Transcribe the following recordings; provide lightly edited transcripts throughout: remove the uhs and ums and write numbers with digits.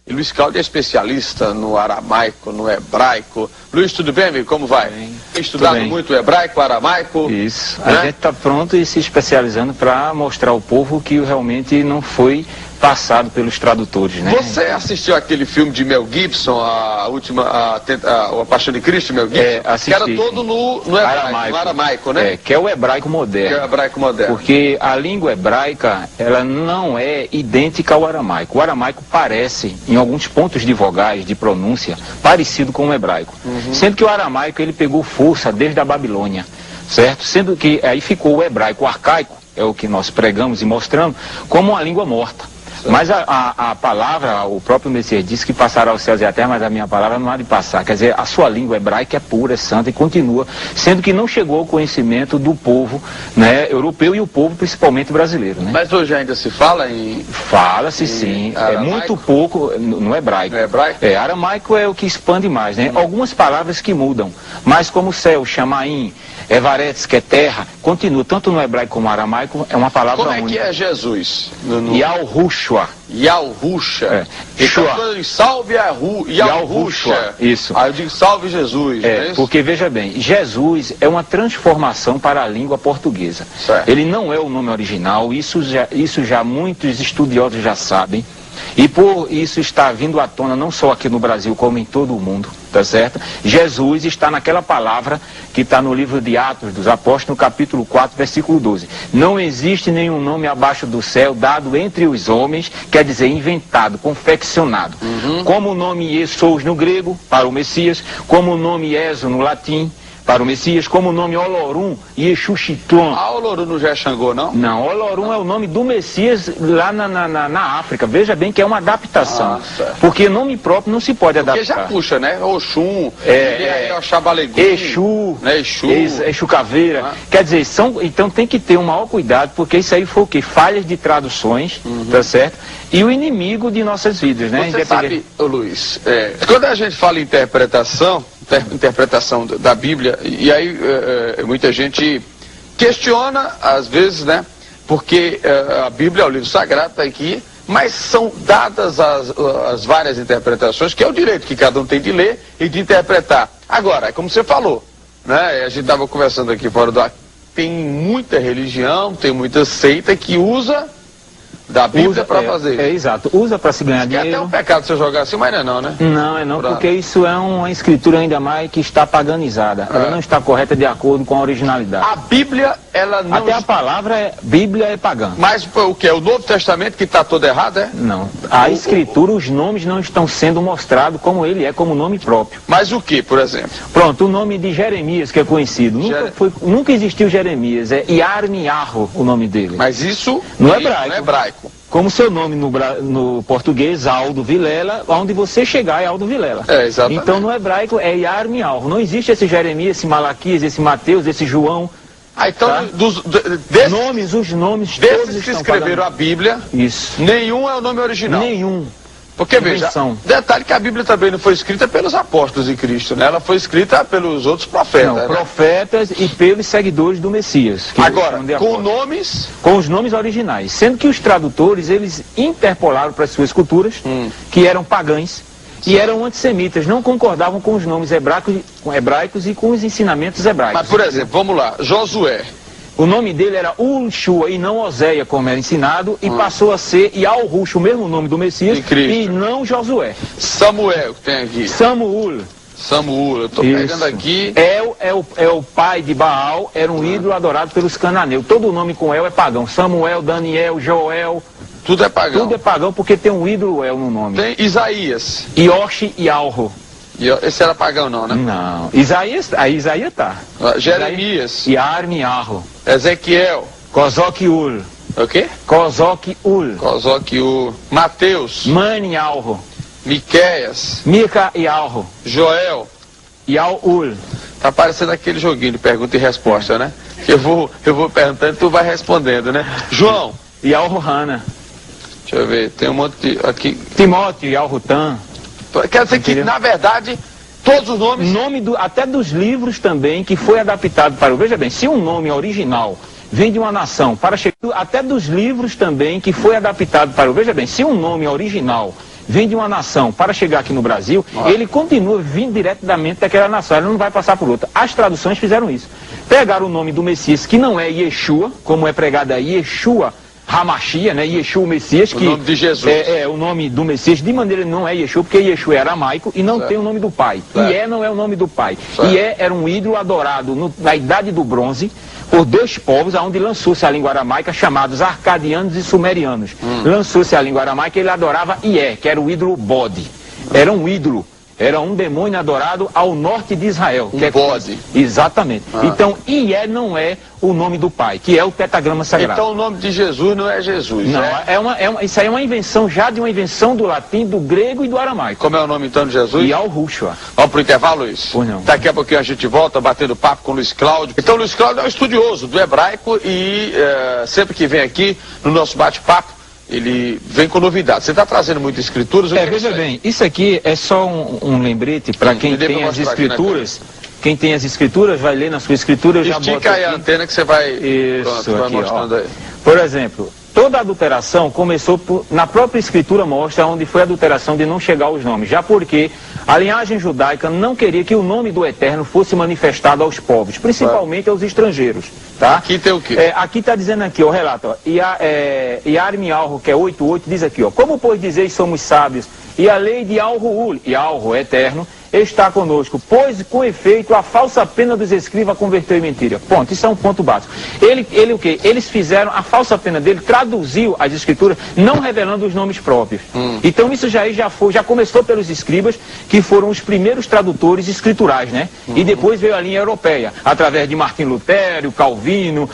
Luiz Cláudio é especialista no aramaico, no hebraico. Luiz, tudo bem, amigo? Como vai? Bem, estudado muito o hebraico, o aramaico? Isso. Né? A gente está pronto e se especializando para mostrar ao povo que realmente não foi passado pelos tradutores, né? Você assistiu aquele filme de Mel Gibson, a Paixão de Cristo, Mel Gibson? Assisti. Que era todo no hebraico, no aramaico, né? Que é o hebraico moderno. Que é o hebraico moderno. Porque a língua hebraica, ela não é idêntica ao aramaico. O aramaico parece, em alguns pontos de vogais, de pronúncia, parecido com o hebraico. Sendo que o aramaico, ele pegou força desde a Babilônia, certo? Sendo que aí ficou o hebraico, o arcaico, é o que nós pregamos e mostramos, como uma língua morta. Mas a palavra, o próprio Messias disse que passará os céus e a terra, mas a minha palavra não há de passar. Quer dizer, a sua língua hebraica é pura, é santa e continua, sendo que não chegou ao conhecimento do povo, né, europeu e o povo principalmente brasileiro, né? Mas hoje ainda se fala em... Fala-se sim, aramaico? É muito pouco no hebraico. No hebraico? Aramaico é o que expande mais, né? Algumas palavras que mudam, mas como céu, chamaim, evaretes, que é terra, continua, tanto no hebraico como no aramaico, é uma palavra única. Como é que é Jesus? Yahushua. Yahushua. Então, quando eu digo salve Yahushua, isso. Aí eu digo salve Jesus. Não é isso? Porque veja bem, Jesus é uma transformação para a língua portuguesa. Certo. Ele não é o nome original, isso já muitos estudiosos já sabem. E por isso está vindo à tona não só aqui no Brasil, como em todo o mundo, tá certo? Jesus está naquela palavra que está no livro de Atos dos Apóstolos, no capítulo 4, versículo 12. Não existe nenhum nome abaixo do céu dado entre os homens, quer dizer, inventado, confeccionado. Como o nome Jesous no grego, para o Messias, como o nome Ezo no latim, para o Messias, como o nome Olorum e Exuxitlon. Olorum não já é Xangô, não? Não, Olorum é o nome do Messias lá na África. Veja bem que é uma adaptação. Porque nome próprio não se pode adaptar. Porque já puxa, né? Oxum, Oxabalegum, Exu, né? Exu Caveira. Quer dizer, então tem que ter um maior cuidado, porque isso aí foi o quê? Falhas de traduções, tá certo? E o inimigo de nossas vidas, né? Você sabe, Luiz, quando a gente fala em interpretação da Bíblia, e aí muita gente questiona, às vezes, né? Porque a Bíblia é o livro sagrado, está aqui, mas são dadas as várias interpretações, que é o direito que cada um tem de ler e de interpretar. Agora, como você falou, né? A gente estava conversando aqui fora do ar, tem muita religião, tem muita seita que usa da Bíblia para fazer isso. Exato, usa para se ganhar dinheiro. É até um pecado você jogar assim, mas não é não, né? Não, porque isso é uma escritura ainda mais que está paganizada. Ela não está correta de acordo com a originalidade. A Bíblia, ela não... Até a palavra Bíblia é pagã. Mas o que? É o Novo Testamento que está todo errado, é? Não. A escritura, os nomes não estão sendo mostrados como ele é, como nome próprio. Mas o que, por exemplo? Pronto, o nome de Jeremias, que é conhecido. Nunca existiu Jeremias, é Yarmiarro o nome dele. Mas isso no hebraico. No hebraico. Como seu nome no português, Aldo Vilela, onde você chegar é Aldo Vilela. Exatamente. Então no hebraico é Yarmiarro. Não existe esse Jeremias, esse Malaquias, esse Mateus, esse João. Então, tá? Os nomes desses que escreveram a Bíblia, nenhum é o nome original. Nenhum. Porque, veja, detalhe que a Bíblia também não foi escrita pelos apóstolos de Cristo, né? Ela foi escrita pelos outros profetas. Não, profetas e pelos seguidores do Messias. Agora, com nomes... Com os nomes originais. Sendo que os tradutores, eles interpolaram para as suas culturas, que eram pagãs, e eram antissemitas, não concordavam com os nomes hebraicos e com os ensinamentos hebraicos. Mas, por exemplo, vamos lá, Josué. O nome dele era Ulshua e não Oséia, como era ensinado, e passou a ser Yahushua, o mesmo nome do Messias, e não Josué. Samuel, que tem aqui. Samuel, eu estou pegando aqui. É o pai de Baal, era um ídolo adorado pelos cananeus. Todo nome com El é pagão. Samuel, Daniel, Joel. Tudo é pagão. Tudo é pagão porque tem um ídolo El no nome. Tem Isaías. Yoshi e Alro. Esse era pagão não, né? Não. Isaías tá. Jeremias. Yarmiarro. Ezequiel. Kozokiul. O quê? Kozokiul. Mateus. Manialro. Miqueias. Mica e Alro. Joel. Yaul. Tá parecendo aquele joguinho de pergunta e resposta, né? Eu vou perguntando e tu vai respondendo, né? João. Yalro Hana. Deixa eu ver, tem um monte aqui. Timóteo, Yalrutan. Quer dizer que, na verdade, todos os nomes... Até dos livros também, que foi adaptado para o... Veja bem, se um nome original vem de uma nação, até dos livros também, que foi adaptado para o... Veja bem, se um nome original vem de uma nação para chegar aqui no Brasil, ele continua vindo diretamente daquela nação, ele não vai passar por outra. As traduções fizeram isso. Pegaram o nome do Messias, que não é Yeshua, como é pregado aí, Yeshua Hamashia, né? Yeshua o Messias, que o nome de Jesus. É o nome do Messias, de maneira não é Yeshua, porque Yeshua é aramaico e não tem o nome do pai. Ié não é o nome do pai. Ié era um ídolo adorado na Idade do Bronze por dois povos, onde lançou-se a língua aramaica, chamados arcadianos e sumerianos. Lançou-se a língua aramaica e ele adorava Ié, que era o ídolo bode. Era um ídolo. Era um demônio adorado ao norte de Israel. Um bode. Exatamente. Então, Ié não é o nome do pai, que é o tetragrama sagrado. Então o nome de Jesus não é Jesus, não, né? Isso aí é uma invenção, já de uma invenção do latim, do grego e do aramaico. Como é o nome então de Jesus? Yahushua. Vamos pro intervalo, Luiz? Pois não. Daqui a pouquinho a gente volta batendo papo com o Luiz Cláudio. Então o Luiz Cláudio é um estudioso do hebraico e sempre que vem aqui no nosso bate-papo, ele vem com novidades. Você está trazendo muitas escrituras? Veja bem, isso aqui é só um lembrete para quem tem as escrituras. Quem tem as escrituras vai ler na sua escritura. Estica aí a antena que você vai, vai mostrando aí. Por exemplo, toda adulteração começou na própria escritura, mostra onde foi a adulteração de não chegar aos nomes. Já porque a linhagem judaica não queria que o nome do Eterno fosse manifestado aos povos, principalmente aos estrangeiros. Tá? Aqui tem o quê? Aqui está dizendo aqui, ó, relato, ó, Yarmi Alro, que é 8.8, diz aqui, ó, como pois dizeis somos sábios, e a lei de Alruul, e Alro, eterno, está conosco, pois com efeito a falsa pena dos escribas converteu em mentira. Ponto, isso é um ponto básico. Ele o quê? Eles fizeram, a falsa pena dele traduziu as escrituras, não revelando os nomes próprios. Então isso já começou pelos escribas, que foram os primeiros tradutores escriturais, né? E depois veio a linha europeia, através de Martim Lutero, Calvino,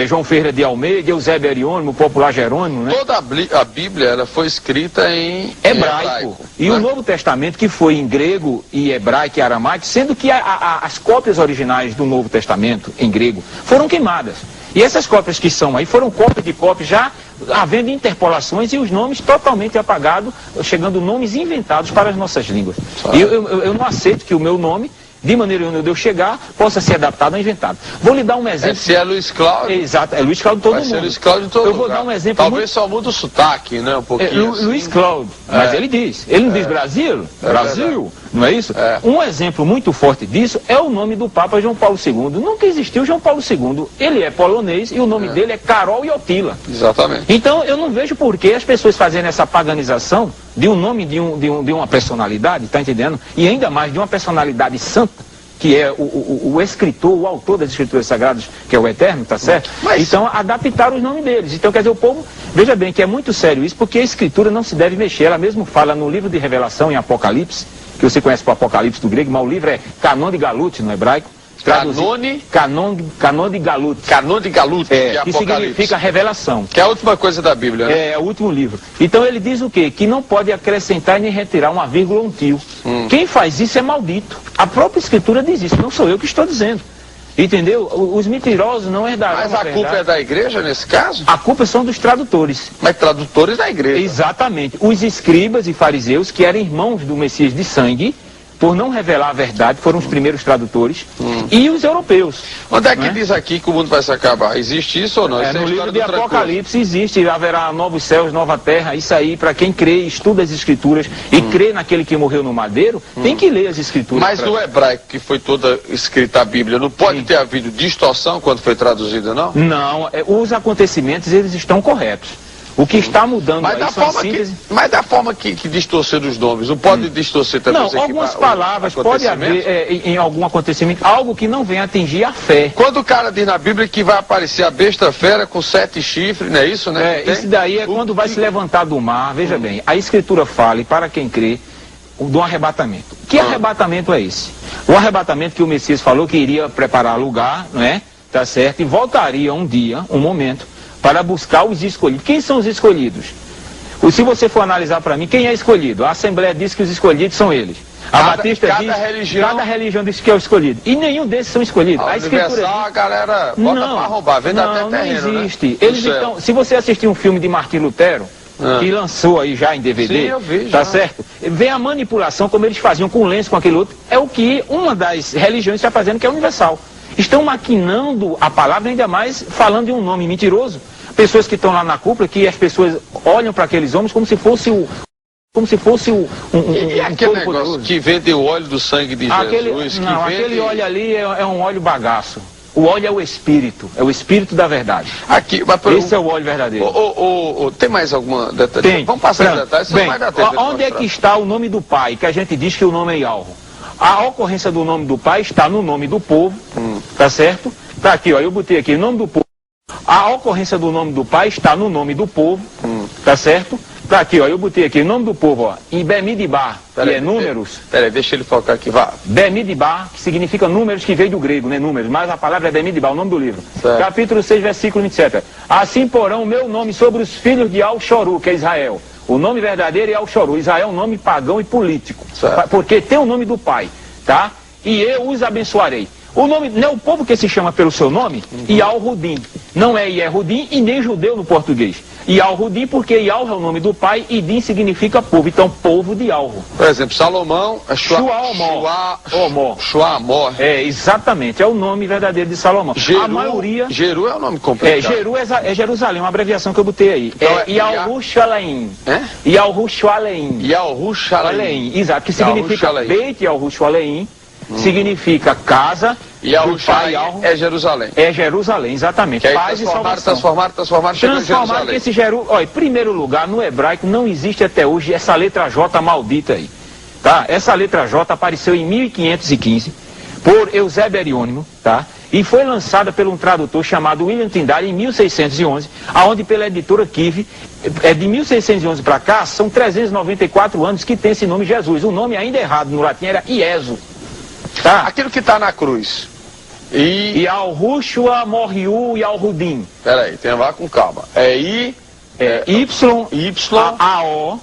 João Ferreira de Almeida, Eusébio Ariônimo, o popular Jerônimo, né? Toda a Bíblia ela foi escrita em hebraico. E o Novo Testamento, que foi em grego e hebraico e aramaico, sendo que as cópias originais do Novo Testamento, em grego, foram queimadas. E essas cópias que são aí, foram cópias de cópias, já havendo interpolações e os nomes totalmente apagados, chegando nomes inventados para as nossas línguas. Eu não aceito que o meu nome, de maneira onde eu chegar, possa ser adaptado ou inventado. Vou lhe dar um exemplo. Se é Luiz Cláudio. Exato, é Luiz Cláudio todo mundo. Ser Luiz Cláudio em todo eu vou dar um exemplo. Talvez só muda o sotaque, né? Um pouquinho. Assim. Luiz Cláudio, mas ele diz. Ele não diz Brasil? Brasil, não é isso? Um exemplo muito forte disso é o nome do Papa João Paulo II. Nunca existiu João Paulo II. Ele é polonês e o nome dele é Karol Wojtyła. Exatamente. Então eu não vejo por que as pessoas fazerem essa paganização de um nome de uma personalidade, tá entendendo? E ainda mais de uma personalidade santa, que é o escritor, o autor das escrituras sagradas, que é o Eterno, tá certo? Então, adaptaram os nomes deles. Então, quer dizer, o povo, veja bem que é muito sério isso, porque a escritura não se deve mexer. Ela mesmo fala no livro de Revelação, em Apocalipse, que você conhece o Apocalipse do grego, mas o livro é Canon de Galut, no hebraico. Canon de Galut. Canon de Galut, que significa revelação. Que é a última coisa da Bíblia, né? É o último livro. Então ele diz o quê? Que não pode acrescentar nem retirar uma vírgula ou um tio. Quem faz isso é maldito. A própria escritura diz isso, não sou eu que estou dizendo. Entendeu? Os mentirosos não herdarão. Mas a culpa é da igreja nesse caso? A culpa são dos tradutores. Mas tradutores da igreja. Exatamente. Os escribas e fariseus, que eram irmãos do Messias de sangue, por não revelar a verdade, foram os primeiros tradutores, e os europeus. Onde é que diz aqui que o mundo vai se acabar? Existe isso ou não? Isso no livro de Apocalipse existe, haverá novos céus, nova terra, isso aí, para quem crê, estuda as escrituras e crê naquele que morreu no madeiro, tem que ler as escrituras. Mas no hebraico, que foi toda escrita a Bíblia, não pode ter havido distorção quando foi traduzida, não? Não, os acontecimentos, eles estão corretos. O que está mudando mas aí são a síntese... Mas da forma que distorcer os nomes, não pode distorcer também não, algumas palavras pode haver em algum acontecimento, algo que não venha atingir a fé. Quando o cara diz na Bíblia que vai aparecer a besta fera com 7 chifres, não é isso, né? Isso daí é quando vai se levantar do mar, veja bem, a Escritura fala, e para quem crê, do arrebatamento. Que arrebatamento é esse? O arrebatamento que o Messias falou que iria preparar lugar, não é? Tá certo? E voltaria um dia, um momento, para buscar os escolhidos. Quem são os escolhidos? Se você for analisar para mim, quem é escolhido? A Assembleia diz que os escolhidos são eles. A Batista diz cada religião diz que é o escolhido. E nenhum desses são escolhidos. A Escritura diz, a galera bota para roubar, vende até terreno, não existe. Né? Eles então, se você assistir um filme de Martim Lutero, que lançou aí já em DVD, sim, eu vi, tá certo? Vem a manipulação, como eles faziam com o lenço, com aquele outro, é o que uma das religiões está fazendo, que é universal. Estão maquinando a palavra, ainda mais falando de um nome mentiroso. Pessoas que estão lá na cúpula, que as pessoas olham para aqueles homens como se fosse o como se fosse E aquele negócio que vende o óleo do sangue de Jesus? Aquele óleo ali é um óleo bagaço. O óleo é o Espírito da verdade. Esse é o óleo verdadeiro. Tem mais alguma detalhe? Tem. Vamos passar os detalhes, senão vai dar tempo. Onde é que está o nome do Pai, que a gente diz que o nome é Yahweh? A ocorrência do nome do Pai está no nome do povo, tá certo? Tá aqui, ó, eu botei aqui, o nome do povo. A ocorrência do nome do Pai está no nome do povo, tá certo? Tá aqui, ó, eu botei aqui o nome do povo, ó, em Bemidbar, que é números. Peraí, deixa ele focar aqui, vá. Bemidbar, que significa números, que veio do grego, né, números, mas a palavra é Bemidbar, o nome do livro. Certo. Capítulo 6, versículo 27. Assim porão o meu nome sobre os filhos de Al-Shoru, que é Israel. O nome verdadeiro é Al-Shoru. Israel é um nome pagão e político, porque tem o nome do Pai, tá? E eu os abençoarei. O nome, não é o povo que se chama pelo seu nome? Yal-Rudim. Não é Yehudim e nem judeu no português. Yal-Rudim porque Yal é o nome do pai e Din significa povo. Então, povo de Yalro. Por exemplo, Salomão é Shuamor. É, exatamente. É o nome verdadeiro de Salomão. A maioria... Jeru é o nome completo. Jeru é Jerusalém, uma abreviação que eu botei aí. Então, Yalru-Shalaim. Yalru-Shalaim. Yalru-Shalaim. Exato, que significa Beit Yalru-Shalaim. Significa casa. E o pai é Jerusalém. É Jerusalém, exatamente. Paz e salvação. Transformaram esse Jerusalém. Olha, em primeiro lugar, no hebraico não existe até hoje essa letra J maldita aí. Tá? Essa letra J apareceu em 1515 por Eusébio Eriônimo, tá? E foi lançada por um tradutor chamado William Tyndale em 1611, aonde pela editora Kive, de 1611 para cá, são 394 anos que tem esse nome Jesus. O nome ainda errado no latim era Ieso. Tá? Aquilo que está na cruz. E Al-Rushua, Morriu e Al-Rudim. Peraí, tem lá com calma. Y, A-O.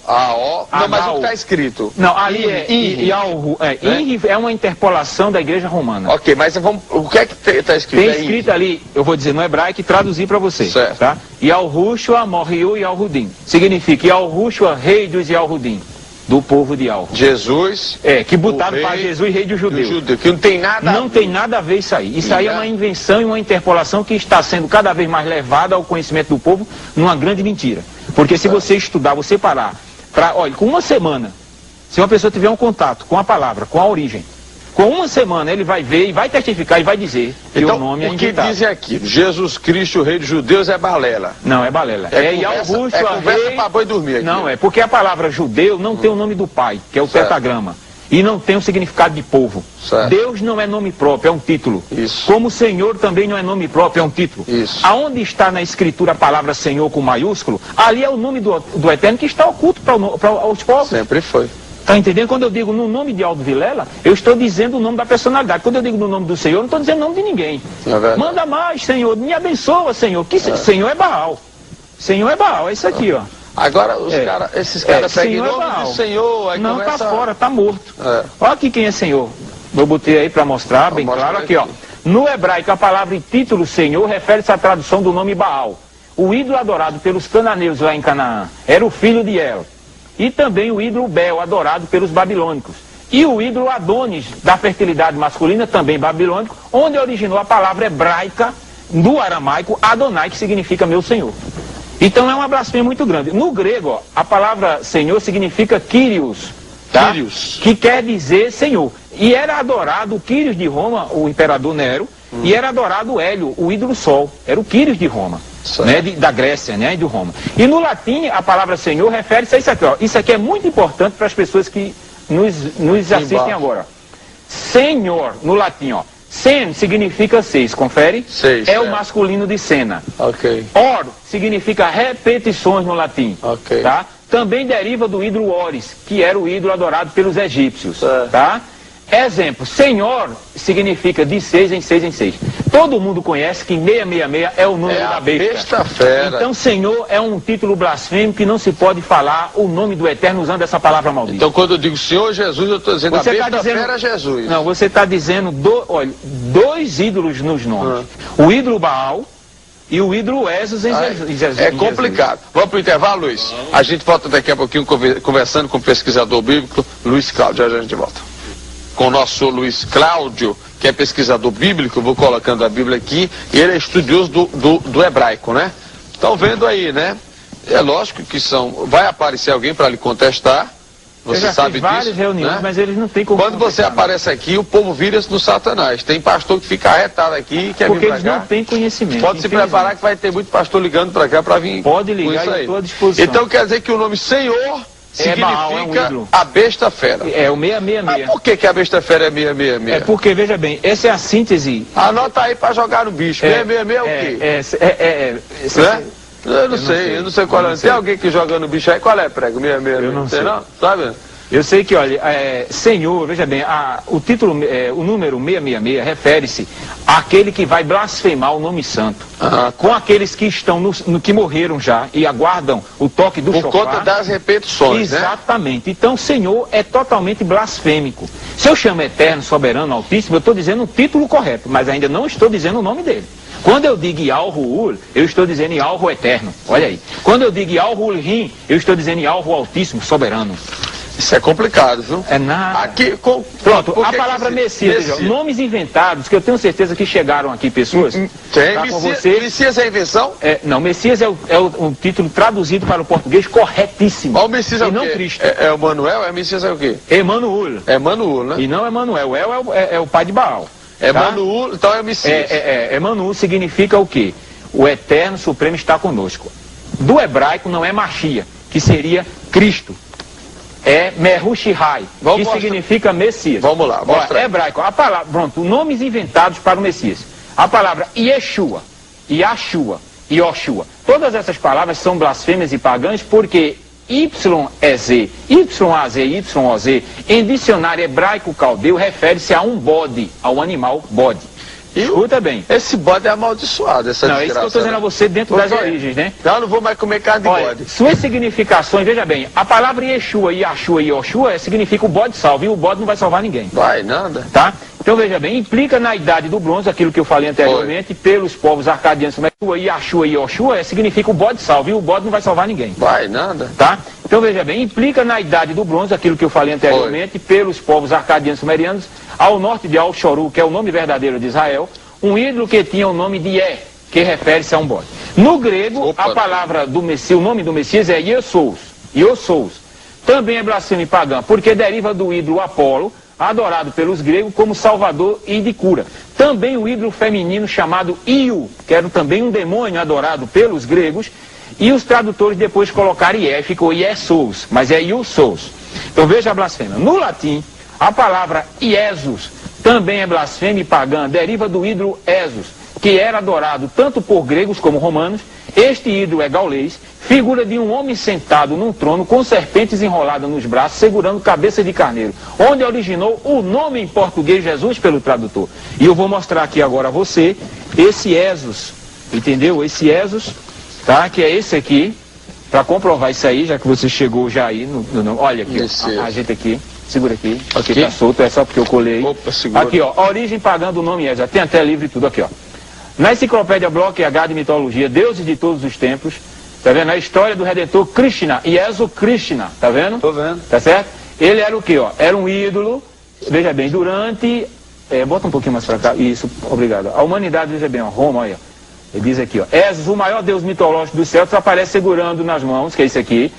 Não, mas o que está escrito? Não, ali é uma interpolação da igreja romana. Ok, mas o que é que está escrito? Tem escrito ali, eu vou dizer no hebraico e traduzir para você. Certo. Tá? Yal-Rushua, Morriu e Al-Rudim. Significa Yal-Rushua, rei dos Yal-Rudim. Do povo de Al. Jesus. Que botaram para Jesus, rei dos judeus. Que não tem nada Não tem nada a ver isso aí. Isso aí é uma invenção e uma interpolação que está sendo cada vez mais levada ao conhecimento do povo numa grande mentira. Porque se você estudar, você parar, olha, com uma semana, se uma pessoa tiver um contato com a palavra, com a origem, com uma semana ele vai ver e vai testificar e vai dizer que o nome é inventado. O que dizem aqui? Jesus Cristo, rei dos judeus, é balela. Não, é balela. Conversa para boi dormir aqui. Não, porque a palavra judeu não tem o nome do pai, que é o pentagrama. E não tem o significado de povo. Certo. Deus não é nome próprio, é um título. Isso. Como Senhor também não é nome próprio, é um título. Isso. Aonde está na escritura a palavra Senhor com maiúsculo, ali é o nome do Eterno que está oculto para os povos. Sempre foi. Está entendendo? Quando eu digo no nome de Aldo Vilela, eu estou dizendo o nome da personalidade. Quando eu digo no nome do Senhor, eu não estou dizendo o nome de ninguém. Manda mais, Senhor. Me abençoa, Senhor. Senhor é Baal. Senhor é Baal. É isso aqui, ó. Agora, esses caras pegam o nome do Senhor. Aí não, está fora, está morto. Olha aqui quem é Senhor. Eu botei aí para mostrar, bem claro. Aqui, ó. No hebraico, a palavra título Senhor refere-se à tradução do nome Baal. O ídolo adorado pelos cananeus lá em Canaã era o filho de El. E também o ídolo Bel, adorado pelos babilônicos. E o ídolo Adonis, da fertilidade masculina, também babilônico, onde originou a palavra hebraica, do aramaico, Adonai, que significa meu Senhor. Então é uma blasfêmia muito grande. No grego, ó, a palavra Senhor significa Kyrios, tá? Kyrios, que quer dizer Senhor. E era adorado o Kyrios de Roma, o imperador Nero, e era adorado Hélio, o ídolo Sol. Era o Kyrios de Roma. Né, da Grécia, né, e de Roma. E no latim, a palavra Senhor refere-se a isso aqui. Ó. Isso aqui é muito importante para as pessoas que nos assistem agora. Senhor, no latim, ó. Sen significa seis, confere? Seis, o masculino de cena. Ok. Or significa repetições no latim. Ok. Tá? Também deriva do ídolo Oris, que era o ídolo adorado pelos egípcios. Tá? Exemplo, Senhor significa de 6 em 6 em 6. Todo mundo conhece que 666 é o número da besta. Fera. Então Senhor é um título blasfêmico que não se pode falar o nome do Eterno usando essa palavra maldita. Então quando eu digo Senhor Jesus, eu estou dizendo a besta fera é Jesus. Não, você está dizendo dois ídolos nos nomes. O ídolo Baal e o ídolo Esos em Jesus. É complicado. Vamos para o intervalo, Luiz? A gente volta daqui a pouquinho conversando com o pesquisador bíblico Luiz Cláudio. Já a gente volta. Com o nosso Luiz Cláudio, que é pesquisador bíblico, vou colocando a Bíblia aqui, e ele é estudioso do hebraico, né? Estão vendo aí, né? É lógico que vai aparecer alguém para lhe contestar, Você sabe disso? Várias reuniões, né? Mas eles não têm como. Quando você aparece aqui, o povo vira-se do Satanás. Tem pastor que fica arretado aqui, quer vir pra cá. Porque eles não têm conhecimento. Pode se preparar que vai ter muito pastor ligando pra cá pra vir. Pode ligar, eu estou à disposição. Então quer dizer que o nome Senhor significa Baal, a besta fera. É o 666. Mas por que a besta fera é 666? É porque, veja bem, essa é a síntese. Anota aí pra jogar no bicho. 666 é o quê? Né? Eu não sei qual é. Tem alguém que joga no bicho aí? Qual é, prego? 666? Eu não sei. Não? Sabe? Eu sei que, olha, Senhor, veja bem, o título, o número 666 refere-se àquele que vai blasfemar o nome santo. Com aqueles que estão que morreram já e aguardam o toque do chofar. Por conta das repetições, exatamente. Né? Então, Senhor é totalmente blasfêmico. Se eu chamo Eterno, Soberano, Altíssimo, eu estou dizendo o título correto, mas ainda não estou dizendo o nome dele. Quando eu digo Yahweh, eu estou dizendo Yahweh Eterno. Olha aí. Quando eu digo Yahweh, eu estou dizendo Yahweh Altíssimo, Soberano. Isso é complicado, viu? É nada. Aqui, pronto, a palavra Messias, nomes inventados, que eu tenho certeza que chegaram aqui pessoas. Tem, Messias é invenção? Não, Messias é o título traduzido para o português corretíssimo. O Messias é o não quê? Cristo. É o Manuel? Messias é o quê? Emanuel. Emanuel, né? E não Emanuel. El é o pai de Baal. Emanuel, então é o Messias. Emanuel significa o quê? O Eterno Supremo está conosco. Do hebraico não é Machia, que seria Cristo. É Mehushihai, que significa Messias. Vamos lá, mostra. Hebraico, a palavra, pronto, nomes inventados para o Messias. A palavra Yeshua, Yahshua, Yoshua. Todas essas palavras são blasfêmias e pagãs porque YEZ, YAZ, YOZ, em dicionário hebraico caldeu, refere-se a um bode, ao animal bode. Escuta bem. Esse bode é amaldiçoado, essa desgraça. Não, é isso que eu estou dizendo a você dentro das origens, né? Não, não vou mais comer carne de bode. Suas significações, veja bem, a palavra Yeshua, Yahshua e Yoshua significa o bode salva, e o bode não vai salvar ninguém. Vai, nada. Tá? Então veja bem, implica na idade do bronze, aquilo que eu falei anteriormente, pelos povos arcadianos, Yahshua e Yoshua significa o bode salva, e o bode não vai salvar ninguém. Vai, nada. Tá? Então veja bem, implica na idade do bronze, aquilo que eu falei anteriormente, pelos povos arcadianos sumerianos, ao norte de Al-Shoru, que é o nome verdadeiro de Israel, um ídolo que tinha o nome de Yé, que refere-se a um bode. No grego, a palavra do Messias, o nome do Messias é Iosous. Também é blasfêmia e pagã, porque deriva do ídolo Apolo, adorado pelos gregos como salvador e de cura. Também o ídolo feminino chamado Iu, que era também um demônio adorado pelos gregos, e os tradutores depois colocaram Ié, ficou Iesous, mas é Iosous. Então veja a blasfêmia. No latim, a palavra Iesus também é blasfêmia e pagã, deriva do ídolo Esos, que era adorado tanto por gregos como romanos. Este ídolo é gaulês, figura de um homem sentado num trono com serpentes enroladas nos braços, segurando cabeça de carneiro, onde originou o nome em português Jesus pelo tradutor. E eu vou mostrar aqui agora a você esse Esos, entendeu? Esse Esos, tá? Que é esse aqui, para comprovar isso aí, já que você chegou já aí, olha aqui, a gente aqui. Segura aqui, aqui tá solto, é só porque eu colei. Opa, segura. Aqui, ó, origem pagã do nome Esa, tem até livro e tudo aqui, ó. Na enciclopédia Bloch H de mitologia, deuses de todos os tempos, tá vendo? A história do Redentor Krishna, Iesu Krishna, tá vendo? Tô vendo. Tá certo? Ele era o quê, ó? Era um ídolo, veja bem, durante, bota um pouquinho mais pra cá, isso, obrigado. A humanidade, veja bem, ó, Roma, olha, ele diz aqui, ó, Esos, o maior deus mitológico dos céus, aparece segurando nas mãos, que é isso aqui,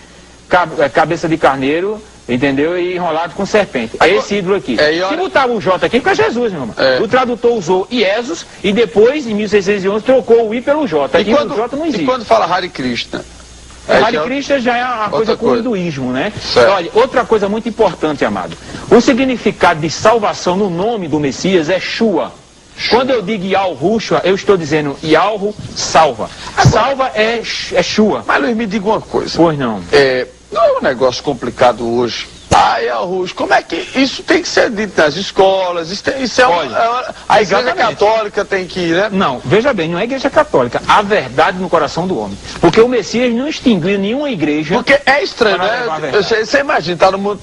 cabeça de carneiro, entendeu? E enrolado com serpente. É esse ídolo aqui. Se botar o J aqui, fica Jesus, meu irmão. O tradutor usou Iesus e depois, em 1611, trocou o I pelo J. Aqui o J não existe. E quando fala Hare Krishna? Hare Krishna já é uma coisa com o hinduísmo, né? Certo. Olha, outra coisa muito importante, amado. O significado de salvação no nome do Messias é Shua. Quando eu digo Yahushua, eu estou dizendo Yahu salva. Salva é Shua. Mas Luiz, me diga uma coisa. Pois não. Não é um negócio complicado hoje. Yahushua, como é que isso tem que ser dito nas escolas? Isso é a Igreja Católica tem que ir, né? Não, veja bem, não é a Igreja Católica. A verdade no coração do homem. Porque o Messias não extinguiu nenhuma igreja. Porque é estranho, né? Você imagina, tá no mundo,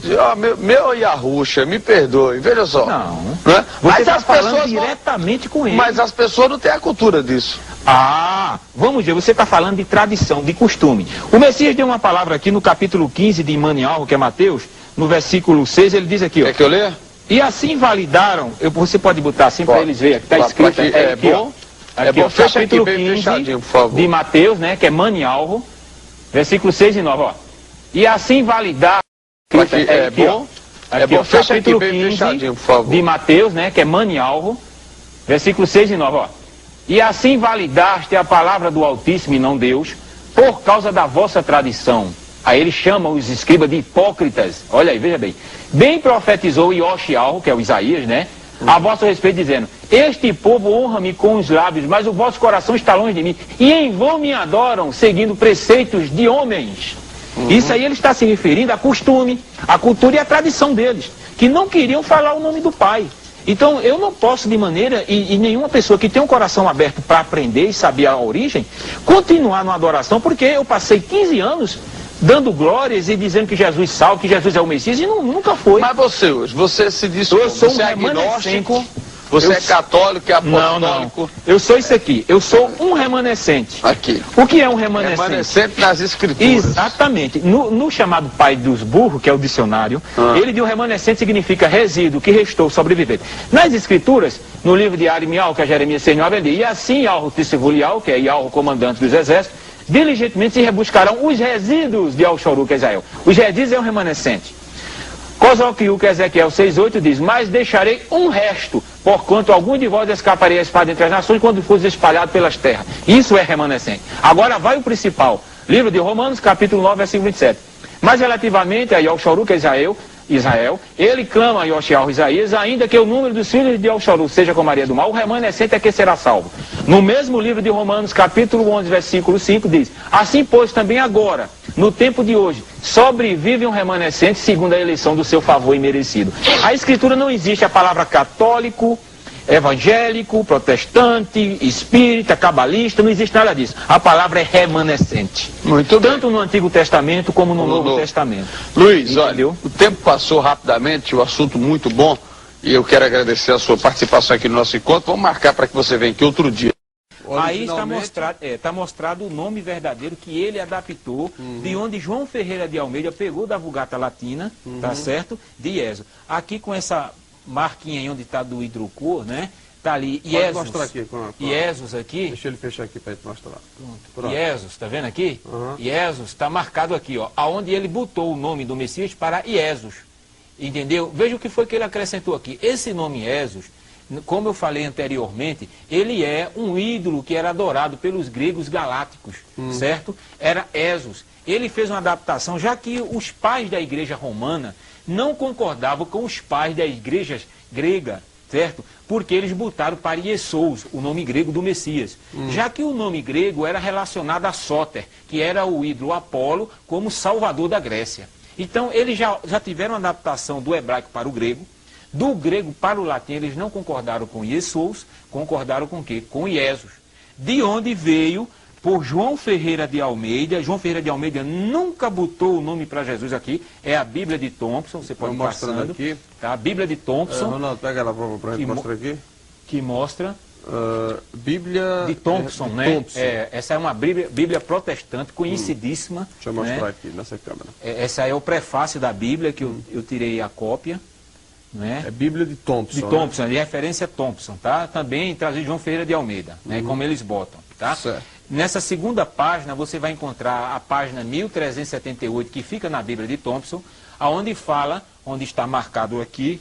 meu Yahushua, me perdoe, veja só. Não. Né? Você está falando diretamente com ele. Mas as pessoas não têm a cultura disso. Vamos ver, você está falando de tradição, de costume. O Messias deu uma palavra aqui no capítulo 15 de Manial, que é Mateus, no versículo 6, ele diz aqui, ó. Quer que eu leia? E assim validaram, você pode botar assim para eles verem, está escrito aqui, bom. Aqui, ó, fecha aqui capítulo bem 15 fechadinho, por favor. de Mateus, né, que é Manial, versículo 6 e 9, ó. E assim validaram Aqui, é aqui, bom? Aqui, É bom, ó, fecha aqui capítulo bem 15 fechadinho, por favor. de Mateus, né, que é manialvo, versículo 6 e 9, ó. E assim validaste a palavra do Altíssimo e não Deus, por causa da vossa tradição. Aí ele chama os escribas de hipócritas. Olha aí, veja bem. Bem profetizou Ioshial, que é o Isaías, né? A vosso respeito, dizendo: este povo honra-me com os lábios, mas o vosso coração está longe de mim. E em vão me adoram, seguindo preceitos de homens. Isso aí ele está se referindo a costume, a cultura e a tradição deles, que não queriam falar o nome do Pai. Então eu não posso de maneira, e nenhuma pessoa que tem um coração aberto para aprender e saber a origem, continuar numa adoração, porque eu passei 15 anos dando glórias e dizendo que Jesus salva, que Jesus é o Messias, e nunca foi. Mas você hoje, você se diz Eu sou você um é agnóstico, remanescente. você Eu é católico, é Não, apostólico. não. Eu sou isso aqui. Eu sou um remanescente. Aqui. O que é um remanescente? Remanescente nas escrituras. Exatamente. No chamado pai dos burros, que é o dicionário, ele diz: o remanescente significa resíduo, que restou, sobrevivente. Nas escrituras, no livro de Arimial, que é Jeremias 6,9, ele diz: e assim Iarro Tissevulial, que é Iarro, comandante dos exércitos, diligentemente se rebuscarão os resíduos de Alxoru, que é Israel. Os resíduos é um remanescente. Cosoquiu, que Ezequiel 6,8 diz: mas deixarei um resto, porquanto algum de vós escaparei a espada entre as nações quando fosse espalhado pelas terras. Isso é remanescente. Agora vai o principal. Livro de Romanos, capítulo 9, versículo 27. Mas relativamente a Yalxoru, que é Israel, ele clama a Yoshial Isaías, ainda que o número dos filhos de Yalxoru seja como Maria do Mal, o remanescente é que será salvo. No mesmo livro de Romanos, capítulo 11, versículo 5, diz: assim, pois, também agora, no tempo de hoje, sobrevive um remanescente segundo a eleição do seu favor imerecido. A escritura não existe a palavra católico, evangélico, protestante, espírita, cabalista, não existe nada disso. A palavra é remanescente. Muito bem. Tanto no Antigo Testamento como no Novo Testamento. Luiz, Entendeu? olha, o tempo passou rapidamente, o assunto muito bom, e eu quero agradecer a sua participação aqui no nosso encontro. Vamos marcar para que você venha aqui outro dia. Aí está mostrado o nome verdadeiro que ele adaptou, de onde João Ferreira de Almeida pegou da Vulgata Latina, tá certo? De Ieso. Aqui com essa marquinha aí onde está do hidrocor, né? Tá ali Pode mostrar aqui. Iesos aqui. Deixa ele fechar aqui para gente mostrar. Pronto. Iesos, tá vendo aqui? Iesos está marcado aqui, ó, aonde ele botou o nome do Messias para Iesos. Entendeu? Veja o que foi que ele acrescentou aqui. Esse nome Iesos, como eu falei anteriormente, ele é um ídolo que era adorado pelos gregos galácticos, certo? Era Esos. Ele fez uma adaptação, já que os pais da igreja romana não concordavam com os pais da igreja grega, certo? Porque eles botaram para Iesous, o nome grego do Messias. Já que o nome grego era relacionado a Sóter, que era o ídolo Apolo, como salvador da Grécia. Então, eles já tiveram a adaptação do hebraico para o grego. Do grego para o latim, eles não concordaram com Iesous, concordaram com o quê? Com Iesos. De onde veio, por João Ferreira de Almeida. João Ferreira de Almeida nunca botou o nome para Jesus aqui. É a Bíblia de Thompson, você pode ir passando. Aqui. Tá? A Bíblia de Thompson. Ronaldo, pega ela para a gente mostrar aqui. Que mostra... Bíblia de Thompson, né? Thompson. Essa é uma Bíblia protestante, conhecidíssima. Deixa eu mostrar aqui nessa câmera. Essa é o prefácio da Bíblia, que eu tirei a cópia. Né? É Bíblia de Thompson. De Thompson, né? De referência a Thompson, tá? Também trazido de João Ferreira de Almeida, né? Como eles botam, tá? Certo. Nessa segunda página, você vai encontrar a página 1378, que fica na Bíblia de Thompson, aonde fala, onde está marcado aqui,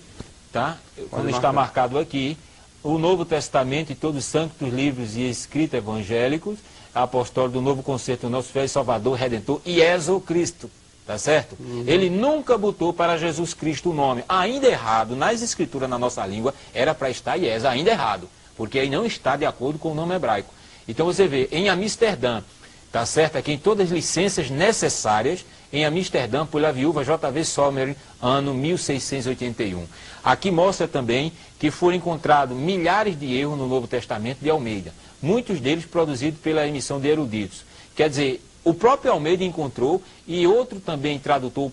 tá? Onde está marcado aqui, o Novo Testamento e todos os santos livros e escritos evangélicos, apostólico do Novo Concerto do nosso Fiel e Salvador, Redentor, Iesu Cristo. Tá certo? Ele nunca botou para Jesus Cristo o nome. Ainda errado, nas escrituras, na nossa língua, era para estar Iesu, ainda errado. Porque aí não está de acordo com o nome hebraico. Então você vê, em Amsterdã, tá certo? Aqui em todas as licenças necessárias, em Amsterdã, pela viúva J.V. Sommer, ano 1681. Aqui mostra também que foram encontrados milhares de erros no Novo Testamento de Almeida. Muitos deles produzidos pela emissão de eruditos. Quer dizer, o próprio Almeida encontrou, e outro também tradutor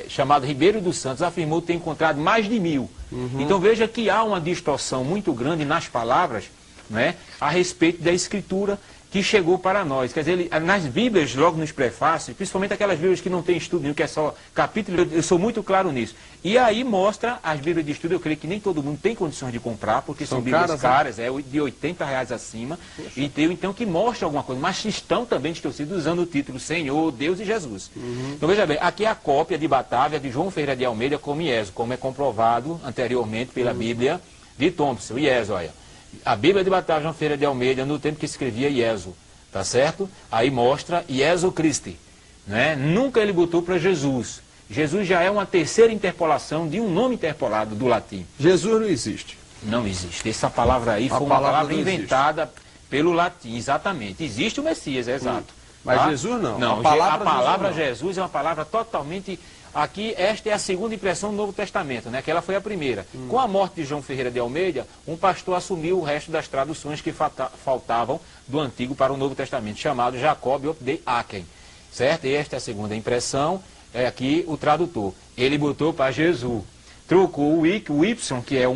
chamado Ribeiro dos Santos afirmou ter encontrado mais de 1000. Então veja que há uma distorção muito grande nas palavras, né, a respeito da escritura, que chegou para nós. Quer dizer, nas Bíblias, logo nos prefácios, principalmente aquelas Bíblias que não tem estudo nenhum, que é só capítulo, eu sou muito claro nisso. E aí mostra as Bíblias de estudo, eu creio que nem todo mundo tem condições de comprar, porque são Bíblias caras, de R$80 acima, então que mostra alguma coisa, mas estão também distorcidos usando o título Senhor, Deus e Jesus. Então veja bem, aqui é a cópia de Batávia de João Ferreira de Almeida como IESO, como é comprovado anteriormente pela Bíblia de Thompson, IESO, olha. A Bíblia de Batávia João Ferreira de Almeida, no tempo que escrevia IESO, tá certo? Aí mostra IESO Christi, né? Nunca ele botou para Jesus. Jesus já é uma terceira interpolação de um nome interpolado do latim. Jesus não existe. Não existe. Essa palavra aí foi uma palavra inventada pelo latim, exatamente. Existe o Messias, é exato. Mas tá? Jesus não. Não, a palavra Jesus é uma palavra totalmente... Aqui, esta é a segunda impressão do Novo Testamento, né? Que ela foi a primeira. Com a morte de João Ferreira de Almeida, um pastor assumiu o resto das traduções que faltavam do Antigo para o Novo Testamento, chamado Jacob de Aken, certo? E esta é a segunda impressão, é aqui o tradutor. Ele botou para Jesus, trocou o Y, que é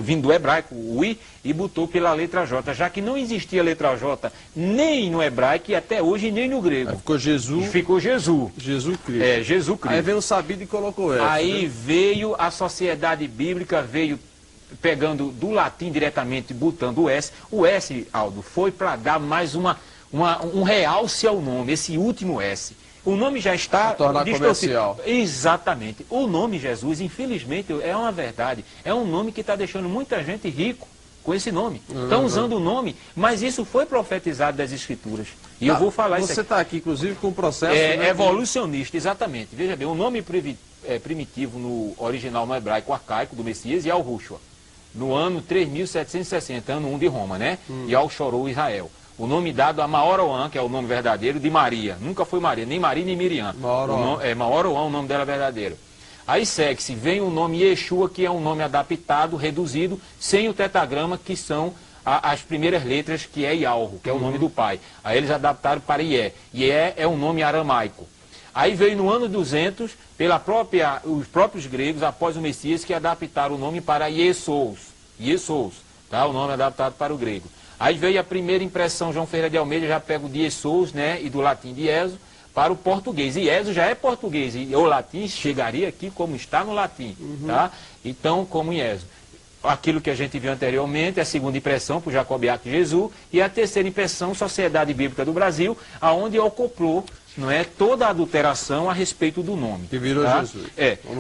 vindo do hebraico, o I, e botou pela letra J, já que não existia letra J nem no hebraico e até hoje nem no grego. Aí ficou Jesus. Ficou Jesus. Jesus Cristo. É, Jesus Cristo. Aí veio o sabido e colocou S. Aí veio a sociedade bíblica, veio pegando do latim diretamente, botando o S. O S, Aldo, foi para dar mais um realce ao nome, esse último S. O nome já está comercial. Exatamente. O nome Jesus, infelizmente, é uma verdade. É um nome que está deixando muita gente rico com esse nome. Estão usando o nome, mas isso foi profetizado das Escrituras. E eu vou falar isso aqui. Você está aqui, inclusive, com um processo... evolucionista, exatamente. Veja bem, o nome primitivo no original no hebraico arcaico do Messias é Al-Rushwa. No ano 3760, ano 1 de Roma, né? E Al-Shorou Israel. O nome dado a Maoroã, que é o nome verdadeiro de Maria. Nunca foi Maria, nem Maria nem Miriam. Maoroã, o nome dela verdadeiro. Aí segue-se, vem o nome Yeshua, que é um nome adaptado, reduzido, sem o tetragrama, que são as primeiras letras, que é Yalro, que é o nome do pai. Aí eles adaptaram para Ié. Ié é um nome aramaico. Aí veio no ano 200, os próprios gregos, após o Messias, que adaptaram o nome para Iesous. Iesous, tá? O nome adaptado para o grego. Aí veio a primeira impressão, João Ferreira de Almeida já pega o de Iesous, né, e do latim de Ieso, para o português. E Ieso já é português, e o latim chegaria aqui como está no latim, tá? Então, como Ieso. Aquilo que a gente viu anteriormente, a segunda impressão, por Jacobiac Jesus, e a terceira impressão, Sociedade Bíblica do Brasil, aonde acoplou, não é, toda a adulteração a respeito do nome. Que virou Jesus.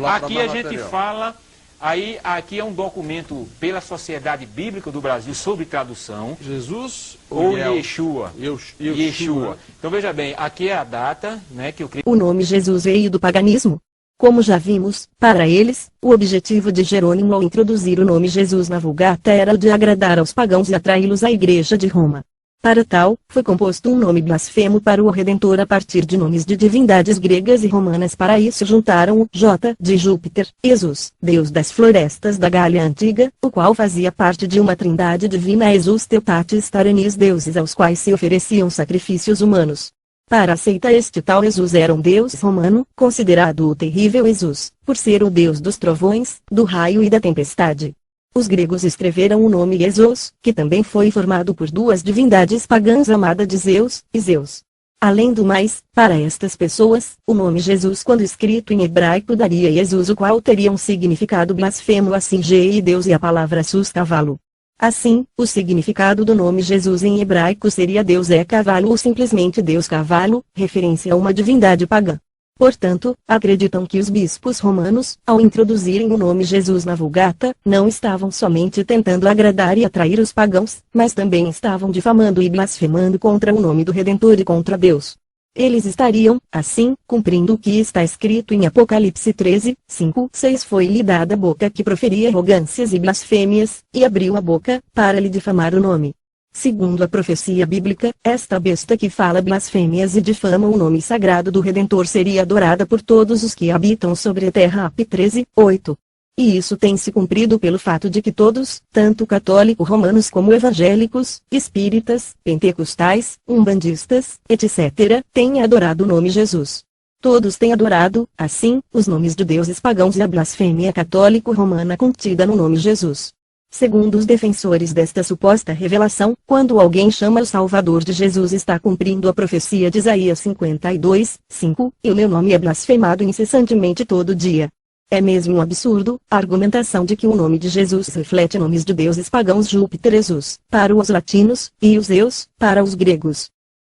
Aqui a gente fala... Aí, aqui é um documento pela Sociedade Bíblica do Brasil sobre tradução. Jesus ou Yeshua? Yeshua. Então veja bem, aqui é a data, né, que eu creio. O nome Jesus veio do paganismo. Como já vimos, para eles, o objetivo de Jerônimo ao introduzir o nome Jesus na Vulgata era o de agradar aos pagãos e atraí-los à Igreja de Roma. Para tal, foi composto um nome blasfemo para o Redentor a partir de nomes de divindades gregas e romanas. Para isso juntaram o J de Júpiter, Jesus, deus das florestas da Gália Antiga, o qual fazia parte de uma trindade divina, Jesus Teutatis Tarenis, deuses aos quais se ofereciam sacrifícios humanos. Para a seita, este tal Jesus era um deus romano, considerado o terrível Jesus, por ser o deus dos trovões, do raio e da tempestade. Os gregos escreveram o nome Jesus, que também foi formado por duas divindades pagãs, Amada de Zeus, e Zeus. Além do mais, para estas pessoas, o nome Jesus quando escrito em hebraico daria Jesus, o qual teria um significado blasfemo, assim G e Deus e a palavra sus cavalo. Assim, o significado do nome Jesus em hebraico seria Deus é cavalo ou simplesmente Deus cavalo, referência a uma divindade pagã. Portanto, acreditam que os bispos romanos, ao introduzirem o nome Jesus na Vulgata, não estavam somente tentando agradar e atrair os pagãos, mas também estavam difamando e blasfemando contra o nome do Redentor e contra Deus. Eles estariam, assim, cumprindo o que está escrito em Apocalipse 13, 5, 6. Foi-lhe dada a boca que proferia arrogâncias e blasfêmias, e abriu a boca, para lhe difamar o nome. Segundo a profecia bíblica, esta besta que fala blasfêmias e difama o nome sagrado do Redentor seria adorada por todos os que habitam sobre a terra. Ap 13, 8. E isso tem se cumprido pelo fato de que todos, tanto católicos romanos como evangélicos, espíritas, pentecostais, umbandistas, etc., têm adorado o nome Jesus. Todos têm adorado, assim, os nomes de deuses pagãos e a blasfêmia católico-romana contida no nome Jesus. Segundo os defensores desta suposta revelação, quando alguém chama o Salvador de Jesus está cumprindo a profecia de Isaías 52:5, e o meu nome é blasfemado incessantemente todo dia. É mesmo um absurdo a argumentação de que o nome de Jesus reflete nomes de deuses pagãos Júpiter e Zeus, para os latinos, e os Zeus, para os gregos.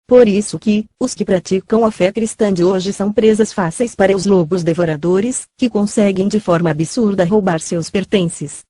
Por isso que, os que praticam a fé cristã de hoje são presas fáceis para os lobos devoradores, que conseguem de forma absurda roubar seus pertences.